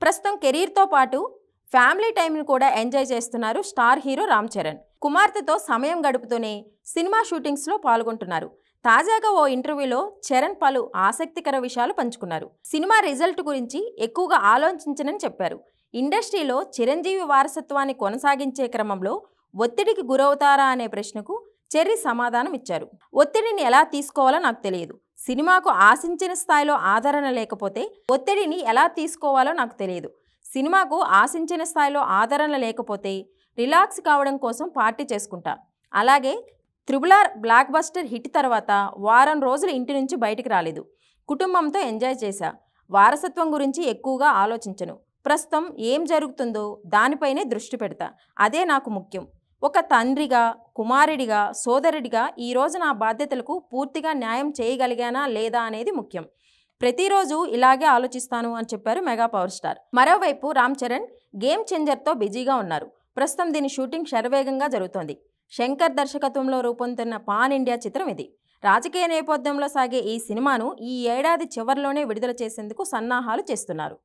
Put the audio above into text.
ప్రస్తుతం కెరీర్తో పాటు ఫ్యామిలీ టైంను కూడా ఎంజాయ్ చేస్తున్నారు స్టార్ హీరో రామ్ చరణ్. కుమార్తెతో సమయం గడుపుతూనే సినిమా షూటింగ్స్లో పాల్గొంటున్నారు. తాజాగా ఓ ఇంటర్వ్యూలో చరణ్ పలు ఆసక్తికర విషయాలు పంచుకున్నారు. సినిమా రిజల్ట్ గురించి ఎక్కువగా ఆలోచించనని చెప్పారు. ఇండస్ట్రీలో చిరంజీవి వారసత్వాన్ని కొనసాగించే క్రమంలో ఒత్తిడికి గురవుతారా అనే ప్రశ్నకు చెర్రీ సమాధానం ఇచ్చారు. ఒత్తిడిని ఎలా తీసుకోవాలో నాకు తెలియదు. సినిమాకు ఆశించిన స్థాయిలో ఆదరణ లేకపోతే ఒత్తిడిని ఎలా తీసుకోవాలో నాకు తెలియదు. సినిమాకు ఆశించిన స్థాయిలో ఆదరణ లేకపోతే రిలాక్స్ కావడం కోసం పార్టీ చేసుకుంటా. అలాగే triple R block buster hit తర్వాత వారం రోజులు ఇంటి నుంచి బయటికి రాలేదు. కుటుంబంతో ఎంజాయ్ చేశా. వారసత్వం గురించి ఎక్కువగా ఆలోచించను. ప్రస్తుతం ఏం జరుగుతుందో దానిపైనే దృష్టి పెడతా. అదే నాకు ముఖ్యం. ఒక తండ్రిగా, కుమారుడిగా, సోదరుడిగా ఈరోజు నా బాధ్యతలకు పూర్తిగా న్యాయం చేయగలిగానా లేదా అనేది ముఖ్యం. ప్రతిరోజు ఇలాగే ఆలోచిస్తాను అని చెప్పారు మెగా పవర్ స్టార్. మరోవైపు రామ్ చరణ్ గేమ్ చేంజర్తో బిజీగా ఉన్నారు. ప్రస్తుతం దీని షూటింగ్ శరవేగంగా జరుగుతోంది. శంకర్ దర్శకత్వంలో రూపొందుతున్న పాన్ ఇండియా చిత్రం ఇది. రాజకీయ నేపథ్యంలో సాగే ఈ సినిమాను ఈ ఏడాది చివరిలోనే విడుదల చేసేందుకు సన్నాహాలు చేస్తున్నారు.